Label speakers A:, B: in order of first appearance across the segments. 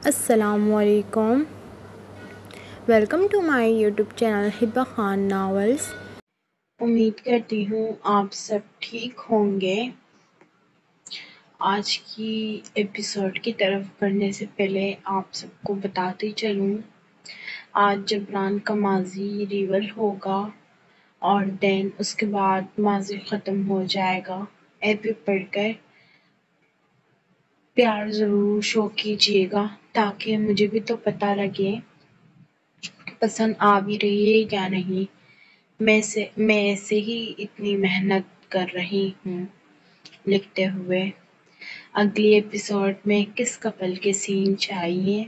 A: السلام علیکم. Welcome to my YouTube channel Hiba Khan novels. امید کرتی ہوں آپ سب ٹھیک ہوں گے. آج کی ایپیسوڈ کی طرف بڑھنے سے پہلے آپ سب کو بتاتی چلوں، آج جبران کا ماضی ریول ہوگا اور دین اس کے بعد ماضی ختم ہو جائے گا. ایپی پڑھ کر پیار ضرور شو کیجیے گا تاکہ مجھے بھی تو پتہ لگے کہ پسند آ بھی رہی ہے یا نہیں. میں ایسے ہی اتنی محنت کر رہی ہوں لکھتے ہوئے. اگلی ایپیسوڈ میں کس کپل کے سین چاہیے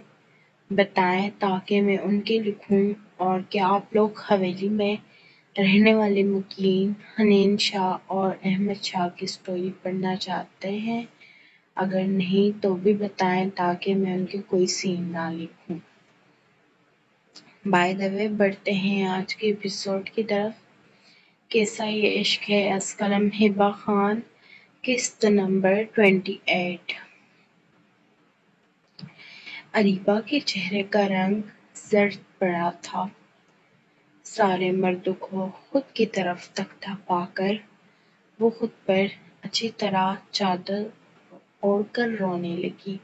A: بتائیں تاکہ میں ان کے لکھوں. اور کیا آپ لوگ حویلی میں رہنے والے مکین حنین شاہ اور احمد شاہ کی سٹوری پڑھنا چاہتے ہیں؟ اگر نہیں تو بھی بتائیں تاکہ میں ان کے کوئی سین نہ لکھوں. بائی دا وے بڑھتے ہیں آج کے ایپیسوڈ کی طرف. کیسا یہ عشق ہے از قلم ہبہ خان، قسط نمبر 28. اریبہ کے چہرے کا رنگ زرد پڑا تھا. سارے مردوں کو خود کی طرف تکتا پا کر وہ خود پر اچھی طرح چادر اوڑھ کر رونے لگی.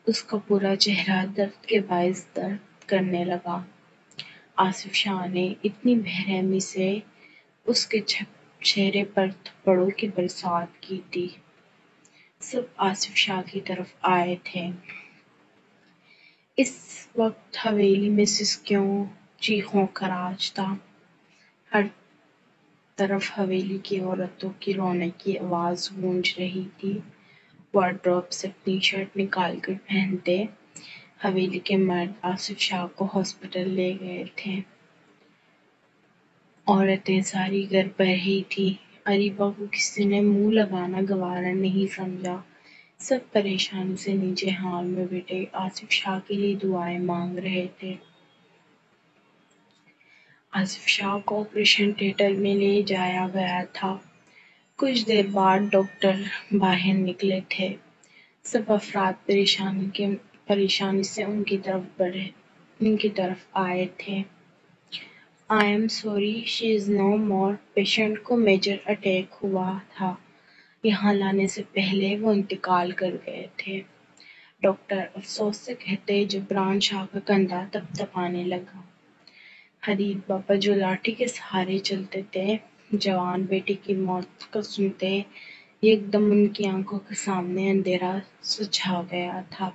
A: اس کا پورا چہرہ درد کے باعث درد کرنے لگا. آصف شاہ نے اتنی بے رحمی سے اس کے چہرے پر تھپڑوں کی برسات کی تھی. سب آصف شاہ کی طرف آئے تھے. اس وقت حویلی میں سسکیوں، چیخوں کا راج تھا. ہر طرف حویلی کی عورتوں کی رونے کی آواز گونج رہی تھی. وارڈروب سے اپنی شرٹ نکال کر پہنتے حویلی کے مرد آصف شاہ کو ہاسپٹل لے گئے تھے. عورتیں ساری گھر پر ہی تھیں. اریبہ کو کسی نے منہ لگانا گوارا نہیں سمجھا. سب پریشانی سے نیچے حال میں بیٹھے آصف شاہ کے لیے دعائیں مانگ رہے تھے. آصف شاہ کو آپریشن تھیٹر میں لے جایا گیا تھا. کچھ دیر بعد ڈاکٹر باہر نکلے تھے. سب افراد پریشانی سے ان کی طرف آئے تھے. I am sorry she is no more. Patient کو میجر اٹیک ہوا تھا. یہاں لانے سے پہلے وہ انتقال کر گئے تھے. ڈاکٹر افسوس سے کہتے جبران شاہ کا کندھا تپتپانے لگا. حدید بابا جو لاٹھی کے سہارے چلتے تھے، جوان بیٹی کی موت کو سنتے یکدم ان کی آنکھوں کے سامنے اندھیرا سا چھا گیا تھا.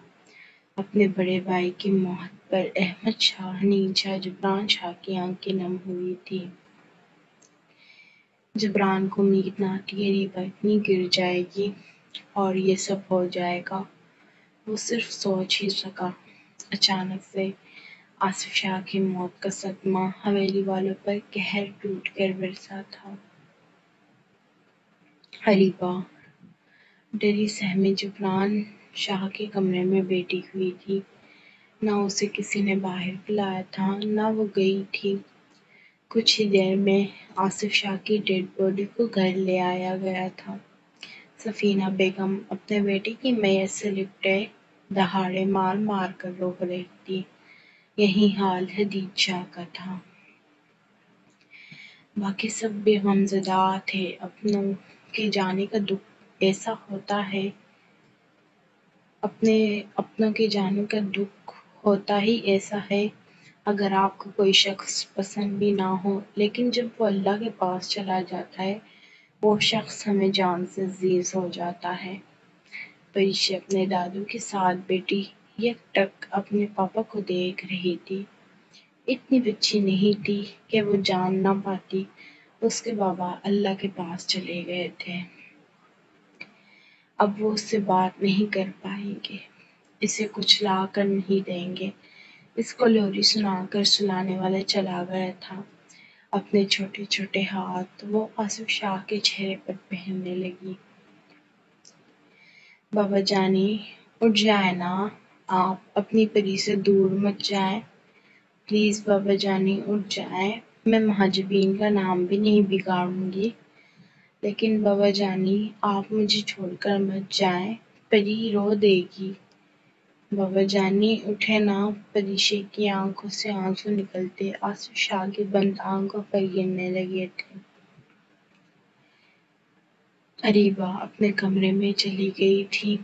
A: اپنے بڑے بھائی کی موت پر احمد شاہ، حنین شاہ، جبران شاہ کی آنکھیں نم ہوئی تھیں. جبران کو امید نہ تھی اریبہ اتنی گر جائے گی اور یہ سب ہو جائے گا. وہ صرف سوچ ہی سکا. اچانک سے آصف شاہ کی موت کا صدمہ حویلی والوں پر قہر ٹوٹ کر برسا تھا. اریبہ ڈری سہمی جبران شاہ کے کمرے میں بیٹھی ہوئی تھی. نہ اسے کسی نے باہر بلایا تھا نہ وہ گئی تھی. کچھ ہی دیر میں آصف شاہ کی ڈیڈ باڈی کو گھر لے آیا گیا تھا. سفینہ بیگم اپنے بیٹے کی میت سے لپٹے دہاڑے مار مار کر رو رہی تھی. یہی حال حدید شاہ کا تھا. باقی سب بھی غمزدہ تھے. اپنوں کے جانے کا دکھ ایسا ہوتا ہے، اپنوں کے جانے کا دکھ ہوتا ہی ایسا ہے. اگر آپ کو کوئی شخص پسند بھی نہ ہو لیکن جب وہ اللہ کے پاس چلا جاتا ہے وہ شخص ہمیں جان سے عزیز ہو جاتا ہے. پریشی اپنے دادو کے ساتھ بیٹی یک ٹک اپنے پاپا کو دیکھ رہی تھی. اتنی بچی نہیں تھی کہ وہ جان نہ پاتی. اس کے بابا اللہ کے پاس چلے گئے تھے. اب وہ اس سے بات نہیں کر پائیں گے، اسے کچھ لا کر نہیں دیں گے. اس کو لوری سنا کر سلانے والا چلا گیا تھا. اپنے چھوٹے چھوٹے ہاتھ وہ آصف شاہ کے چہرے پر پہننے لگی. بابا جانی اٹھ جائیں نا، آپ اپنی پری سے دور مت جائیں. پلیز بابا جانی اٹھ جائیں. میں مہاجبین کا نام بھی نہیں بگاڑوں گی. لیکن بابا جانی آپ مجھے چھوڑ کر مت جائیں، پری رو دے گی۔ بابا جانی اٹھے نہ، پریشے کی آنکھوں سے آنسو نکلتے آصف شاہ کی بند آنکھوں پر گرنے لگے تھے۔ اریبہ اپنے کمرے میں چلی گئی تھی،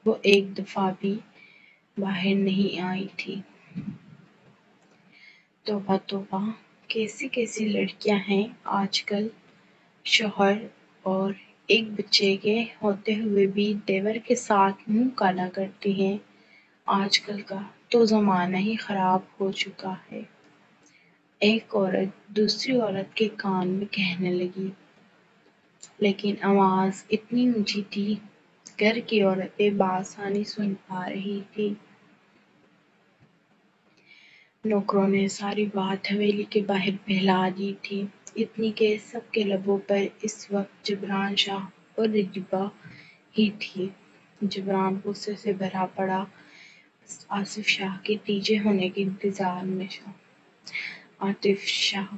A: وہ ایک دفعہ بھی باہر نہیں آئی تھی۔ توبہ توبہ، کیسی کیسی لڑکیاں ہیں آج کل، شوہر اور ایک بچے کے ہوتے ہوئے بھی دیور کے ساتھ منہ کالا کرتی ہیں۔ آج کل کا تو زمانہ ہی خراب ہو چکا ہے، ایک عورت دوسری عورت کے کان میں کہنے لگی، لیکن آواز اتنی اونچی تھی گھر کی عورتیں بآسانی سن پا رہی تھی۔ نوکروں نے ساری بات حویلی کے باہر پھیلا دی تھی، اتنی کہ سب کے لبوں پر اس وقت جبران شاہ اور اریبہ ہی تھی۔ جبران غصے سے بھرا پڑا آصف شاہ کے تیجے ہونے کے انتظار میں تھا۔ آصف شاہ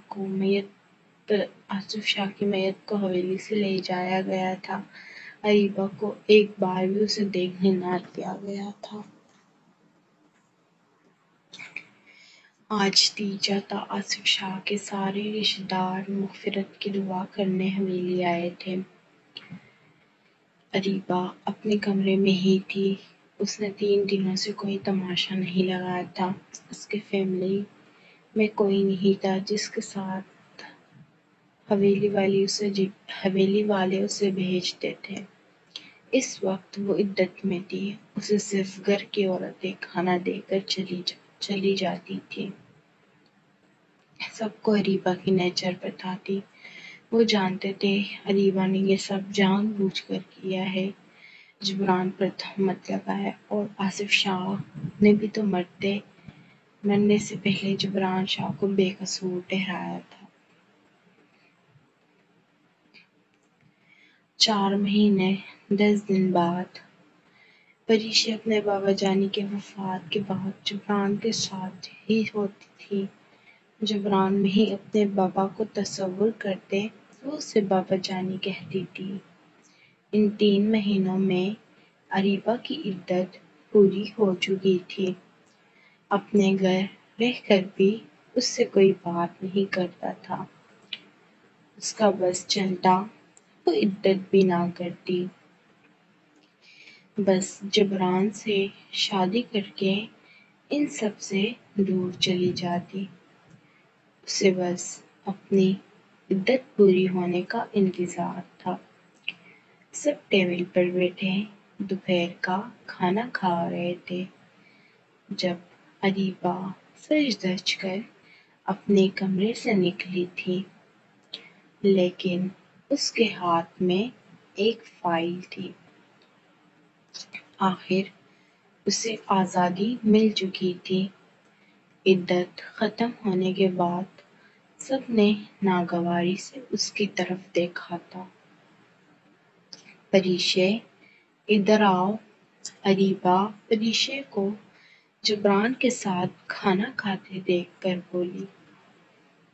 A: کی میت کو حویلی سے لے جایا گیا تھا، اریبہ کو ایک بار بھی اسے دیکھنے نہ دیا گیا تھا۔ آج تیجا تھا، آصف شاہ کے سارے رشتہ دار مغفرت کی دعا کرنے حویلی آئے تھے۔ اریبہ اپنے کمرے میں ہی تھی، اس نے 3 دنوں سے کوئی تماشا نہیں لگایا تھا، اس کے فیملی میں کوئی نہیں تھا جس کے ساتھ حویلی والے اسے بھیجتے تھے۔ اس وقت وہ عدت میں تھی، اسے صرف گھر کی عورتیں کھانا دے کر چلی جاتی تھیں۔ سب کو اریبہ کی نیچر پتہ تھی، وہ جانتے تھے اریبہ نے یہ سب جان بوجھ کر کیا ہے، جبران پر تہمت لگایا، اور آصف شاہ نے بھی تو مرنے سے پہلے جبران شاہ کو بے قصور ٹھہرایا تھا۔ 4 مہینے 10 دن بعد پریشا اپنے بابا جانی کے وفات کے بعد جبران کے ساتھ ہی ہوتی تھی۔ جبران میں ہی اپنے بابا کو تصور کرتے وہ اسے بابا جانی کہتی تھی۔ ان 3 مہینوں میں اریبہ کی عدت پوری ہو چکی تھی، اپنے گھر رہ کر بھی اس سے کوئی بات نہیں کرتا تھا، اس کا بس چلتا، وہ عدت بھی نہ کرتی، بس جبران سے شادی کر کے ان سب سے دور چلی جاتی، اسے بس اپنی عدت پوری ہونے کا انتظار تھا۔ سب ٹیبل پر بیٹھے دوپہر کا کھانا کھا رہے تھے، جب اریبہ سج دھج کر اپنے کمرے سے نکلی تھی، لیکن اس کے ہاتھ میں ایک فائل تھی۔ آخر اسے آزادی مل چکی تھی۔ عدت ختم ہونے کے بعد سب نے ناگواری سے اس کی طرف دیکھا تھا۔ پریشے، ادھر آؤ۔ اریبہ پریشے کو جبران کے ساتھ کھانا کھاتے دیکھ کر بولی،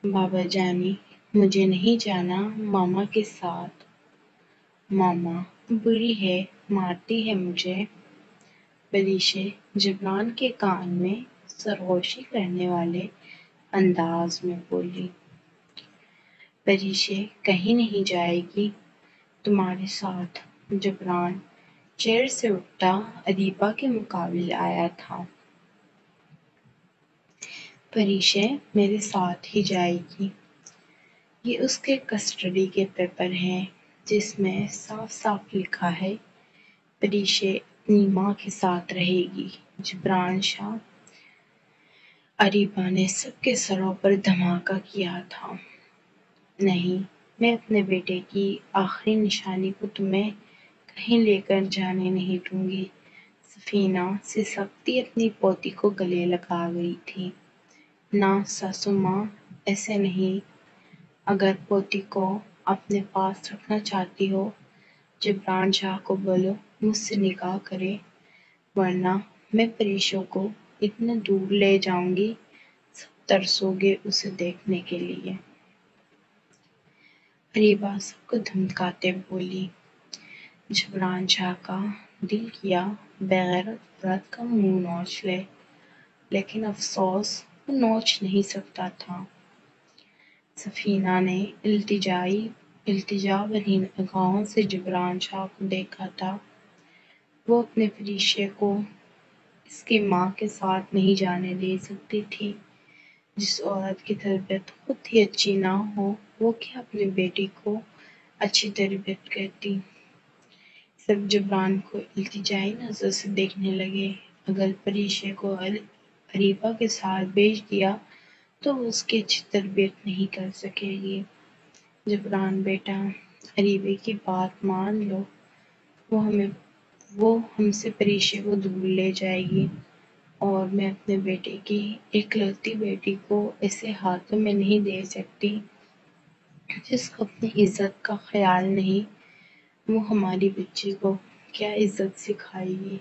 A: بابا جانی مجھے نہیں جانا ماما کے ساتھ، ماما بری ہے، مارتی ہے مجھے۔ پریشے جبران کے کان میں سرگوشی کرنے والے انداز میں بولی، پریشے کہیں نہیں جائے گی تمہارے ساتھ۔ جبران چیئر سے اٹھتا اریبہ کے مقابل آیا تھا۔ پریشے میرے ساتھ ہی جائے گی، یہ اس کے کسٹڈی کے پیپر ہیں جس میں صاف صاف لکھا ہے پریشے اپنی ماں کے ساتھ رہے گی۔ جبران شاہ، اریبہ نے سب کے سروں پر دھماکہ کیا تھا، نہیں، میں اپنے بیٹے کی آخری نشانی کو تمہیں کہیں لے کر جانے نہیں دوں گی۔ سفینہ سے سختی اپنی پوتی کو گلے لگا گئی تھی، نہ ساسو ماں، ایسے نہیں، اگر پوتی کو اپنے پاس رکھنا چاہتی ہو جبران شاہ کو بولو مجھ سے نکاح کرے، ورنہ میں پریشوں کو اتنے دور لے جاؤں گی سب ترسو گے اسے دیکھنے کے لیے۔ اریبہ سب کو دھمکاتے بولی۔ جبران شاہ کا دل کیا بغیرت عورت کا منہ نوچ لے، لیکن افسوس وہ نوچ نہیں سکتا تھا۔ سفینہ نے التجا بھری نگاہوں سے جبران شاہ کو دیکھا تھا۔ وہ اپنے فریشے کو اس کی ماں کے ساتھ نہیں جانے دے سکتی تھی۔ جس عورت کی تربیت خود ہی اچھی نہ ہو، وہ کیا اپنی بیٹی کو اچھی تربیت کرتی۔ سب جبران کو التجائی نظر سے دیکھنے لگے۔ اگر فریشے کو اریبہ کے ساتھ بھیج دیا تو وہ اس کی اچھی تربیت نہیں کر سکے گی۔ جبران بیٹا، اریبہ کی بات مان لو، وہ ہم سے فریشے کو دور لے جائے گی، اور میں اپنے بیٹے کی اکلوتی بیٹی کو ایسے ہاتھوں میں نہیں دے سکتی جس کو اپنی عزت کا خیال نہیں۔ وہ ہماری بچی کو کیا عزت سکھائے گی۔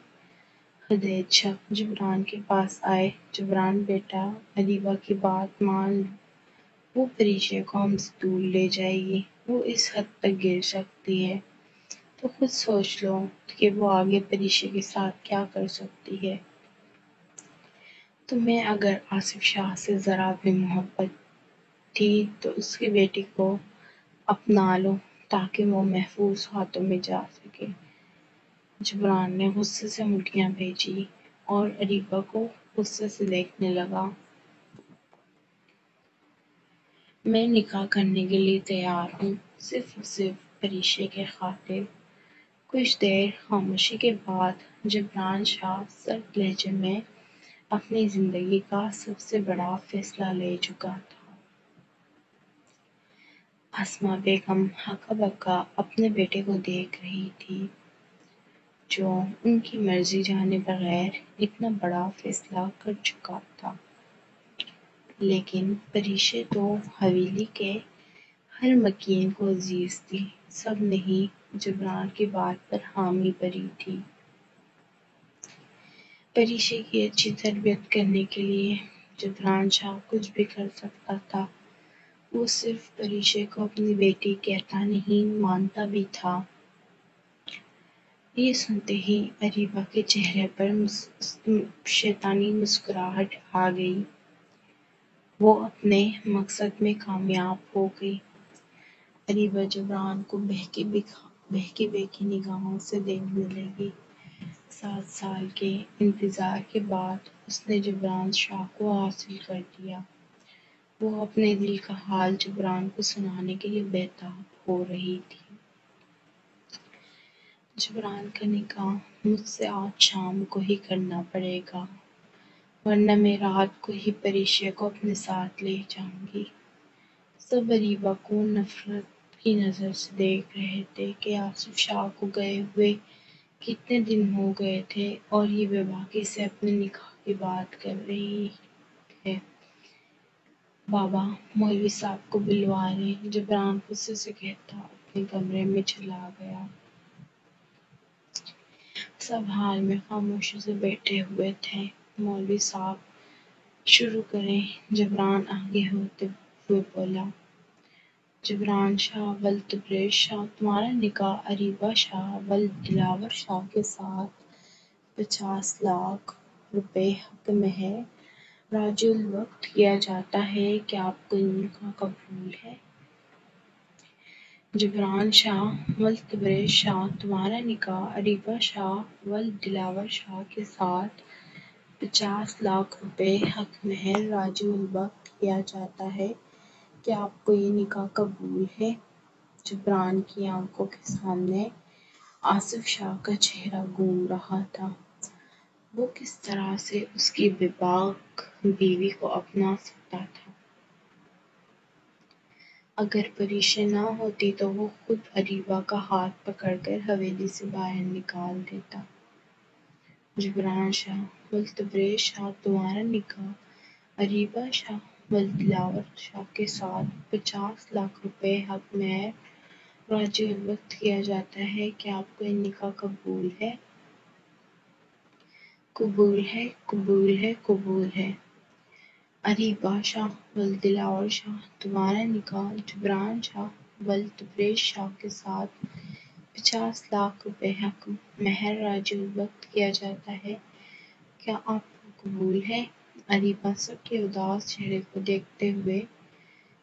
A: خدیجہ شاہ جبران کے پاس آئے۔ جبران بیٹا، اریبہ کی بات مان لو، وہ فریشے کو ہم سے دور لے جائے گی، وہ اس حد تک گر سکتی ہے تو خود سوچ لو کہ وہ آگے فریشے کے ساتھ کیا کر سکتی ہے۔ تمہیں اگر آصف شاہ سے ذرا بھی محبت تھی تو اس کی بیٹی کو اپنا لو تاکہ وہ محفوظ ہاتھوں میں جا سکے۔ جبران نے غصے سے انگلیاں بھیجی اور اریبہ کو غصے سے دیکھنے لگا۔ میں نکاح کرنے کے لیے تیار ہوں، صرف اور صرف فریشے کے خاطر۔ کچھ دیر خاموشی کے بعد جبران شاہ سرد لہجے میں اپنی زندگی کا سب سے بڑا فیصلہ لے چکا تھا۔ اسماء بیگم ہکا بکا اپنے بیٹے کو دیکھ رہی تھی، جو ان کی مرضی جانے بغیر اتنا بڑا فیصلہ کر چکا تھا۔ لیکن فریشے تو حویلی کے ہر مکین کو عزیز تھی، سب نے ہی جبران کی بات پر حامی بھری تھی۔ فریشے کی اچھی تربیت کرنے کے لیے جبران شاہ کچھ بھی کر سکتا تھا۔ وہ صرف فریشے کو اپنی بیٹی کہتا نہیں، مانتا بھی تھا۔ یہ سنتے ہی اریبہ کے چہرے پر شیطانی مسکراہٹ آ گئی۔ وہ اپنے مقصد میں کامیاب ہو گئی۔ اریبہ جبران کو بہکی بہکی نگاہوں سے دیکھنے لگی۔ 7 سال کے انتظار کے بعد اس نے جبران شاہ کو حاصل کر لیا۔ وہ اپنے دل کا حال جبران کو سنانے کے لیے بےتاب ہو رہی تھی۔ جبران کا نکاح مجھ سے آج شام کو ہی کرنا پڑے گا، ورنہ میں رات کو ہی فریشے کو اپنے ساتھ لے جاؤں گی۔ سب اریبہ کو نفرت کی نظر سے دیکھ رہے تھے کہ آصف شاہ کو گئے ہوئے کتنے دن ہو گئے تھے اور یہ بے باکی سے اپنے نکاح کی بات کر رہی ہے۔ بابا، مولوی صاحب کو بلوا لیں، جبران غصے سے کہتا اپنے کمرے میں چلا گیا۔ سب حال میں خاموشی سے بیٹھے ہوئے تھے۔ مولوی صاحب شروع کریں، جبران آگے ہوتے ہوئے بولا۔ جبران شاہ ولد تبریز شاہ، تمہارا نکاح اریبہ شاہ ولد دلاور شاہ کے ساتھ 50 لاکھ روپے حق مہر راجع الوقت کیا جاتا ہے، کیا آپ کو یہ نکاح قبول ہے؟ جبران شاہ ولد تبریز شاہ، تمہارا نکاح اریبہ شاہ ولد دلاور شاہ کے ساتھ 50 لاکھ روپے حق مہر راجع الوقت کیا جاتا ہے، کیا آپ کو یہ نکاح قبول ہے؟ جبران کی آنکھوں کے سامنے آصف شاہ کا چہرہ گھوم رہا تھا۔ وہ کس طرح سے اس کی بے باک بیوی کو اپنا سکتا تھا؟ اگر فریشے نہ ہوتی تو وہ خود اریبہ کا ہاتھ پکڑ کر حویلی سے باہر نکال دیتا۔ جبران شاہ ولد تبریز شاہ، تمہارا نکاح اریبہ شاہ ولد دلاور شاہ کے ساتھ 50 لاکھ روپے حق مہر راجع الوقت کیا جاتا ہے، کیا آپ کو یہ نکاح قبول ہے؟ قبول ہے، قبول ہے، قبول ہے۔ اریبہ شاہ ولد دلاور شاہ، تمہارا نکاح جبران شاہ بلتبریز شاہ کے ساتھ 50 لاکھ روپے حق مہر راجی الوقت کیا جاتا ہے، کیا آپ کو قبول ہے؟ اریبہ سب کے اداس چہرے کو دیکھتے ہوئے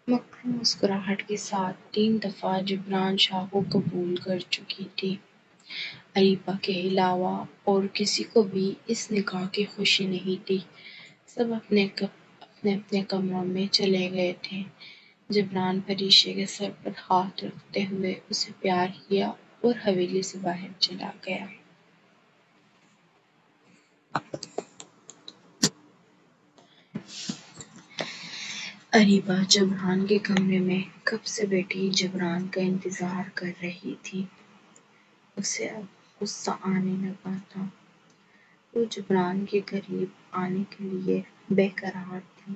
A: مکرو مسکراہٹ کے ساتھ 3 دفعہ جبران شاہ کو قبول کر چکی تھی۔ اریبہ کے علاوہ اور کسی کو بھی اس نکاح کی خوشی نہیں تھی۔ سب اپنے اپنے کمروں میں چلے گئے تھے۔ جبران پریشے کے سر پر ہاتھ رکھتے ہوئے اسے پیار کیا اور حویلی سے باہر چلا گیا۔ اریبہ جبران کے کمرے میں کب سے بیٹھی جبران کا انتظار کر رہی تھی۔ اسے اب غصہ آنے لگا تھا۔ وہ جبران کے قریب آنے کے لیے بے قرار تھی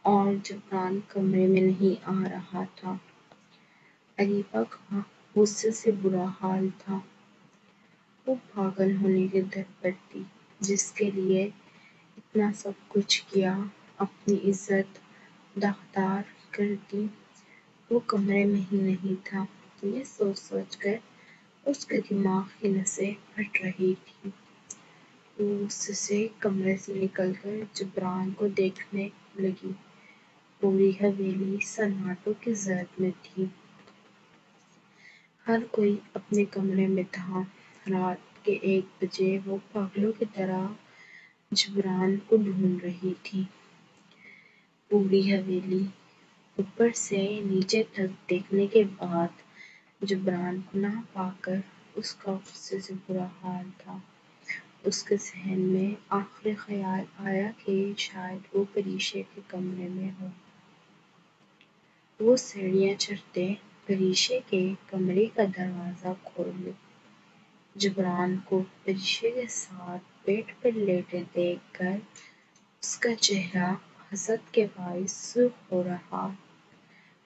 A: اور جبران کمرے میں نہیں آ رہا تھا۔ اریبہ کا غصے سے برا حال تھا۔ وہ پاگل ہونے کے در پر تھی، جس کے لیے اتنا سب کچھ کیا، اپنی عزت داغدار کر دی۔ وہ کمرے میں ہی نہیں تھا۔ یہ سوچ سوچ کر اس کے دماغ کی نسیں پھٹ رہی تھیں۔ وہ غصے سے کمرے سے نکل کر جبران کو دیکھنے لگی۔ پوری حویلی سناٹوں کی زد میں تھی۔ ہر کوئی اپنے کمرے میں تھا۔ رات کے 1 بجے وہ پاگلوں کی طرح جبران کو ڈھونڈ رہی تھی۔ پوری حویلی اوپر سے نیچے تک دیکھنے کے بعد جبران کو نہ پا کر اس کا غصے سے برا حال تھا۔ اس کے ذہن میں آخری خیال آیا کہ شاید وہ پریشے کے کمرے میں ہو۔ وہ سیڑھیاں چڑھتے پریشے کے کمرے کا دروازہ کھولے۔ جبران کو پریشے کے ساتھ بیڈ پر لیٹے دیکھ کر اس کا چہرہ حسد کے باعث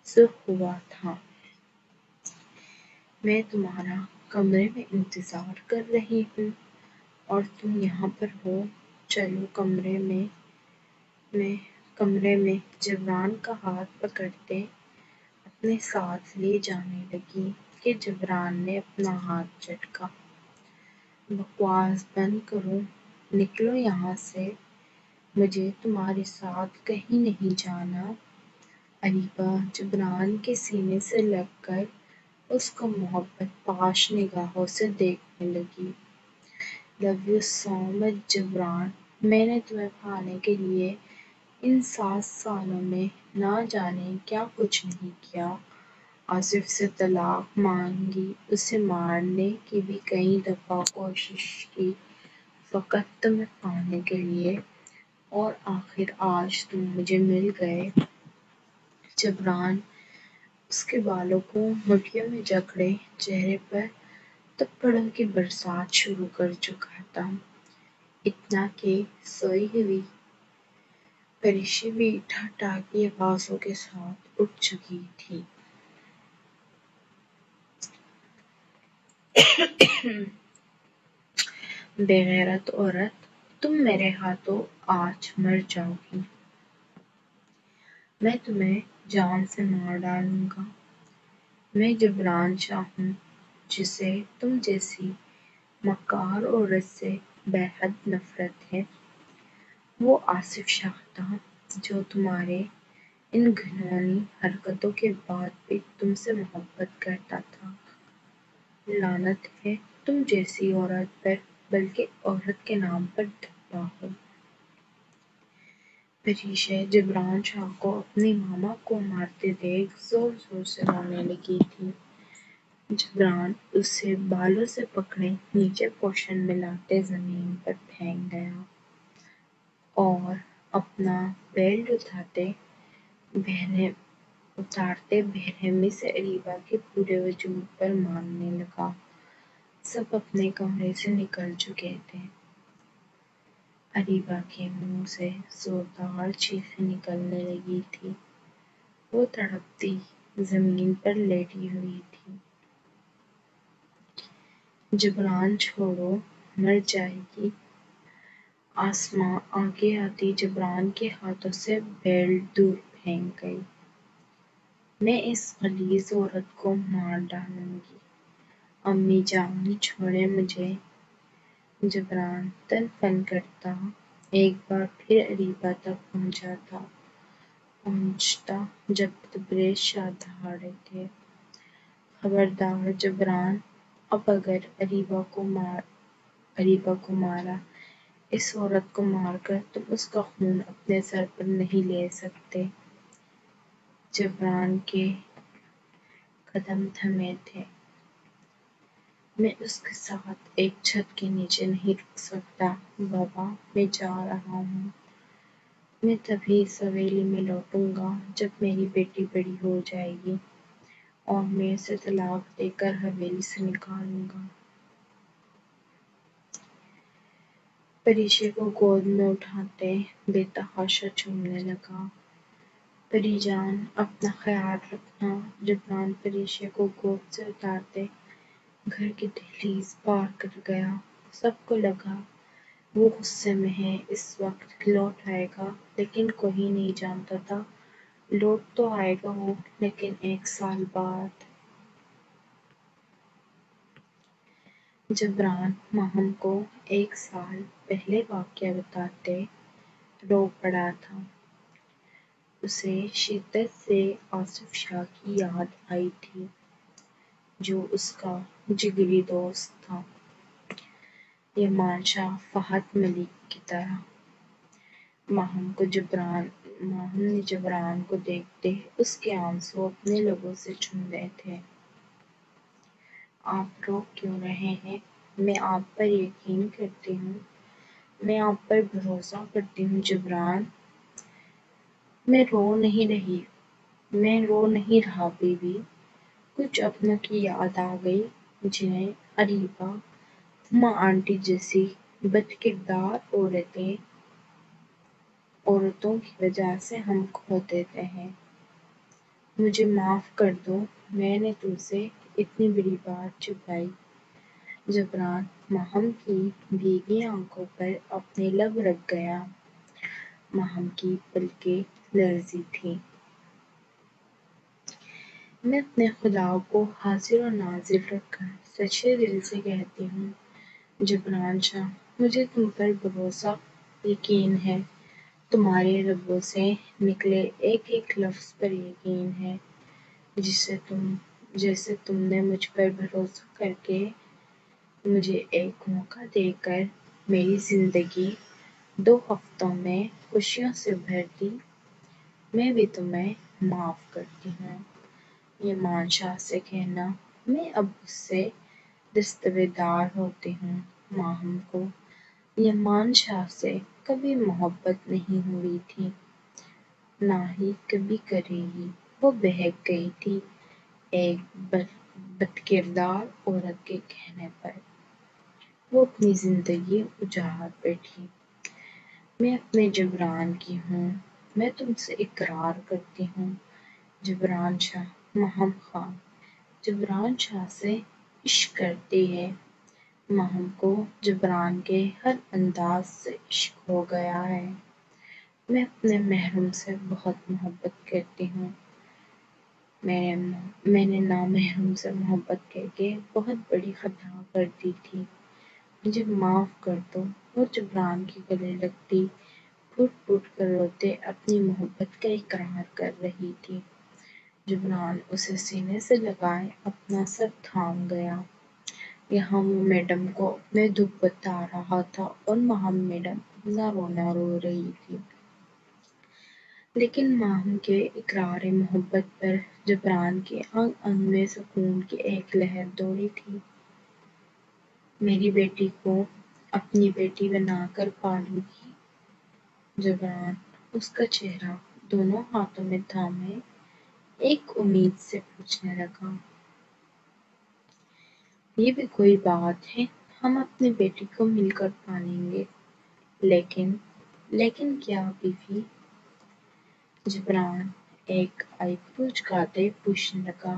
A: سرخ ہوا تھا۔ میں تمہارا کمرے میں انتظار کر رہی ہوں اور تم یہاں پر ہو۔ چلو کمرے میں جبران کا ہاتھ پکڑتے اپنے ساتھ لے جانے لگی کہ جبران نے اپنا ہاتھ جھٹکا۔ بکواس بند کرو، نکلو یہاں سے، مجھے تمہارے ساتھ کہیں نہیں جانا۔ اریبہ جبران کے سینے سے لگ کر اس کو محبت پاش نگاہوں سے دیکھنے لگی۔ لو یو سو مچ جبران، میں نے تمہیں پانے کے لیے ان 7 سالوں میں نہ جانے کیا کچھ نہیں کیا۔ آصف سے طلاق مانگی، اسے مارنے کی بھی کئی دفعہ کوشش کی فقط تمہیں پانے کے لیے، اور آخر آج تم مجھے مل گئے۔ جبران اس کے بالوں کو مٹھیوں میں جکڑے چہرے پر تھپڑوں کی برسات شروع کر چکا تھا، اتنا کہ سوئی ہوئی پریشے بھی ٹھاٹھی آوازوں کے ساتھ اٹھ چکی تھی۔ بے غیرت عورت، تم میرے ہاتھوں آج مر جاؤ گی۔ میں تمہیں جان سے مار ڈالوں گا۔ میں جبران شاہ ہوں، جسے تم جیسی مکار عورت سے بے حد نفرت ہے۔ وہ آصف شاہ تھا جو تمہارے ان گھناؤنی حرکتوں کے بعد بھی تم سے محبت کرتا تھا۔ لعنت ہے تم جیسی عورت پر، بلکہ عورت کے نام پر دھبا ہو۔ پریشے جبران شاہ کو اپنے ماما کو مارتے دیکھ زور زور سے رونے لگی تھی۔ جبران اسے بالوں سے پکڑے نیچے پوشن میں لاتے زمین پر پھینک گیا اور اپنا بیلٹ اتارتے بےرحمی سے اریبہ کے پورے وجود پر مارنے لگا۔ سب اپنے کمرے سے نکل چکے تھے۔ اریبہ کے منہ سے زوردار چیخیں نکلنے لگی تھیں۔ وہ تڑپتی زمین پر لیٹی ہوئی تھی۔ جبران چھوڑو، مر جائے گی۔ آسماں آگے آتی جبران کے ہاتھوں سے بیلٹ دور پھینک گئی۔ میں اس غلیظ عورت کو مار ڈالوں گی۔ امی جان چھوڑے مجھے۔ جبران تن فن کرتا ایک بار پھر اریبہ تک پہنچتا جب تبریز شاہ دہاڑے تھے۔ خبردار جبران، اب اگر اریبہ کو مارا، اس عورت کو مار کر تم اس کا خون اپنے سر پر نہیں لے سکتے۔ جبران کے قدم تھمے تھے۔ میں اس کے ساتھ ایک چھت کے نیچے نہیں رک سکتا بابا، میں جا رہا ہوں۔ میں تبھی اس حویلی میں لوٹوں گا جب میری بیٹی بڑی ہو جائے گی اور میں اسے طلاق دے کر حویلی سے نکالوں گا۔ پریشے کو گود میں اٹھاتے بے تحاشا چومنے لگا۔ پری جان، اپنا خیال رکھنا۔ جبران پریشے کو گود سے اتارتے گھر کی دہلیز پار کر گیا۔ سب کو لگا وہ غصے میں ہے، اس وقت لوٹ آئے گا، لیکن کوئی نہیں جانتا تھا لوٹ تو آئے گا وہ، لیکن 1 سال بعد۔ جبران ماہم کو 1 سال پہلے واقعہ بتاتے رو پڑا تھا۔ اسے شدت سے آصف شاہ کی یاد آئی تھی، جو اس کا جگری دوست تھا، یمان شاہ فہد ملک کی طرح۔ ماہم نے جبران کو دیکھتے اس کے آنسو اپنے لبوں سے چھن رہے تھے۔ آپ رو کیوں رہے ہیں؟ میں آپ پر یقین کرتی ہوں، میں آپ پر بھروسہ کرتی ہوں جبران۔ میں رو نہیں رہا بیوی، کچھ اپنوں کی یاد آ گئی جنہیں اریبہ، ہما آنٹی جیسی بدکردار عورتوں کی وجہ سے ہم کھو دیتے ہیں۔ مجھے معاف کر دو، میں نے تم سے اتنی بڑی بات چھپائی۔ جبران ماہم کی بھیگی آنکھوں پر اپنے لب رکھ گیا۔ ماہم کی پلکیں لرزی تھیں۔ میں اپنے خدا کو حاضر و ناظر رکھ کر سچے دل سے کہتی ہوں جبران شاہ، مجھے تم پر بھروسہ، یقین ہے، تمہارے لبوں سے نکلے ایک ایک لفظ پر یقین ہے، جیسے تم نے مجھ پر بھروسہ کر کے مجھے ایک موقع دے کر میری زندگی 2 ہفتوں میں خوشیوں سے بھر دی، میں بھی تمہیں معاف کرتی ہوں۔ یمان شاہ سے کہنا، میں اب اس سے دستبردار ہوتی ہوں۔ ماہم کو یمان شاہ سے کبھی محبت نہیں ہوئی تھی، نہ ہی کبھی کرے گی۔ وہ بہک گئی تھی ایک بدکردار عورت کے کہنے پر۔ وہ اپنی زندگی اجاڑ بیٹھی۔ میں اپنے جبران کی ہوں، میں تم سے اقرار کرتی ہوں جبران شاہ۔ ماہم خان جبران شاہ سے عشق کرتی ہے۔ ماہم کو جبران کے ہر انداز سے عشق ہو گیا ہے۔ میں اپنے محرم سے بہت محبت کرتی ہوں۔ میں نے نامحرم سے محبت کر کے بہت بڑی خطا کر دی تھی، مجھے معاف کر دو۔ وہ جبران کے گلے لگتی پھوٹ پھوٹ کر روتے اپنی محبت کا اقرار کر رہی تھی۔ جبران اسے سینے سے لگائے اپنا سر تھام گیا۔ یہاں وہ میڈم کو اپنے دکھ بتا رہا تھا اور ماہم میڈم اپنا رونا رو رہی تھی۔ لیکن ماہم کے اقرار محبت پر جبران کے انگ انگ میں سکون کی ایک لہر دوڑی تھی۔ میری بیٹی کو اپنی بیٹی بنا کر پالوں گی جبران اس کا چہرہ دونوں ہاتھوں میں تھامے ایک امید سے پوچھنے لگا۔ یہ بھی کوئی بات ہے، ہم اپنی بیٹی کو مل کر پالیں گے، لیکن کیا بیوی؟ جبران ایک آئی برو جھکاتے پوچھنے لگا۔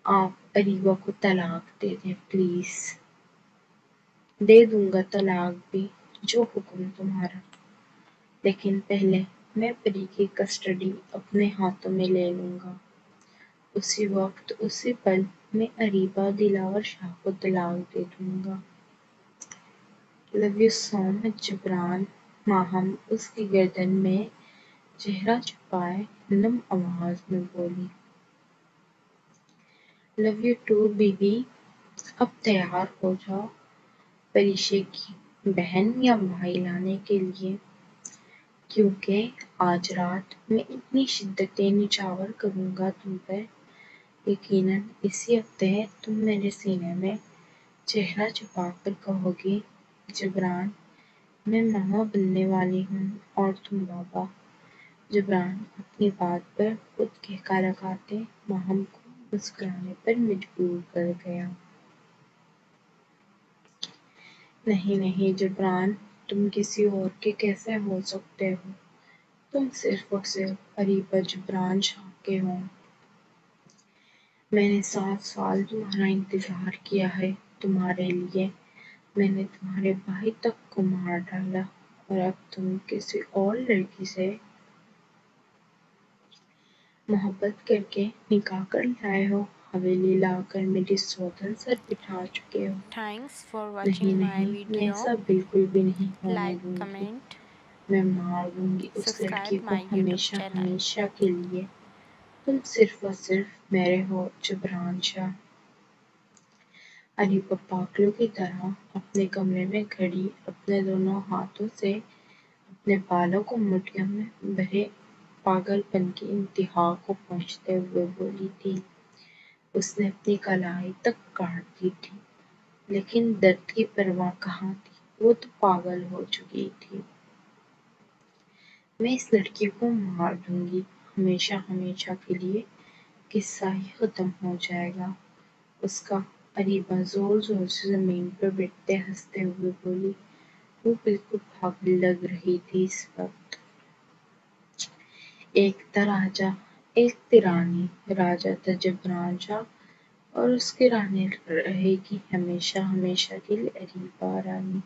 A: آپ اریبہ کو طلاق دے دیں پلیز۔ دے دوں گا طلاق بھی، جو حکم تمہارا، لیکن پہلے میں پری کی کسٹڈی اپنے ہاتھوں میں لے لوں گا۔ اسی وقت اسی پل میں اریبہ دلاور شاہ کو طلاق دے دوں گا۔ لو یو سو مچ جبران، ماہم اس کی گردن میں چہرہ چھپائے نم آواز میں بولی۔ لو یو ٹو بیوی، اب تیار ہو جاؤ پریشے کی بہن یا بھائی لانے کے لیے، کیونکہ آج رات میں اتنی شدت نچھاور کروں گا تم پر، یقیناً اسی ہفتے تم میرے سینے میں چہرہ چھپا کر کہو گی، جبران میں ماما بننے والی ہوں اور تم بابا۔ جبران اپنی بات پر خود ٹھکا لگاتے ماہم کو مسکرانے پر مجبور کر گیا۔ نہیں نہیں جبران، تم کسی اور کے کیسے ہو سکتے ہو؟ تم صرف اور صرف اریبہ جبران شاہ کے ہو۔ میں نے 7 سال تمہارا انتظار کیا ہے، تمہارے لیے میں نے تمہارے بھائی تک کو مار ڈالا، اور اب تم کسی اور لڑکی سے محبت کر کے نکاح کر لائے ہو، حویلی لا کر میری سوتن سر بٹھا چکے ہو۔
B: Thanks for
A: نہیں
B: watching my
A: نہیں، میں
B: video.
A: ایسا بالکل بھی نہیں ہونے
B: Like,
A: دوں گی۔
B: comment,
A: میں مار دوں گی اس لڑکی
B: subscribe
A: کو
B: my YouTube
A: ہمیشہ
B: channel.
A: ہمیشہ کے لیے۔ تم صرف اور صرف میرے ہو جبران شاہ۔ اریبہ پاگلوں کی طرح اپنے کمرے میں کھڑی اپنے دونوں ہاتھوں سے اپنے بالوں کو مٹھیوں میں بھرے پاگل پن کی انتہا کو پہنچتے ہوئے بولی تھی۔ اس نے اپنی کلائی تک کاٹ دی تھی، لیکن درد کی پرواہ کہاں تھی، وہ تو پاگل ہو چکی تھی۔ میں اس لڑکی کو مار دوں گی، ہمیشہ ہمیشہ کے لیے قصہ ہی ختم ہو جائے گا اس کا۔ اریبہ زور زور سے زمین پر بیٹھتے ہنستے ہوئے بولی۔ وہ بالکل پاگل لگ رہی تھی اس وقت۔ ایک تھا راجا، ایک تھی رانی۔ راجا تھا جبران شاہ اور اس کی رانی رہے گی ہمیشہ ہمیشہ کے لیے اریبہ رانی۔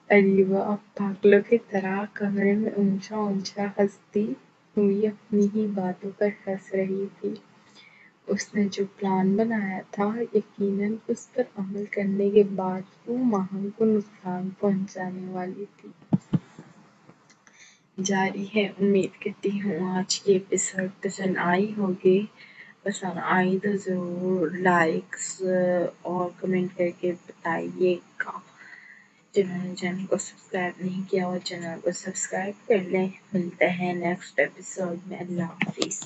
A: اریبہ اب پاگلوں کی طرح کمرے میں اونچا اونچا ہنستی ہوئی اپنی ہی باتوں پر ہنس رہی تھی۔ اس نے جو پلان بنایا تھا، یقیناً اس پر عمل کرنے کے بعد وہ ماہم کو نقصان پہنچانے والی تھی۔ جاری ہے۔ امید کرتی ہوں آج کی ایپیسوڈ پسند آئی ہوگی۔ پسند آئی تو ضرور لائکس اور کمنٹ کر کے بتائیے گا۔ جنہوں نے چینل کو سبسکرائب نہیں کیا وہ چینل کو سبسکرائب کر لیں۔ ملتے ہیں نیکسٹ ایپیسوڈ میں۔ اللہ حافظ۔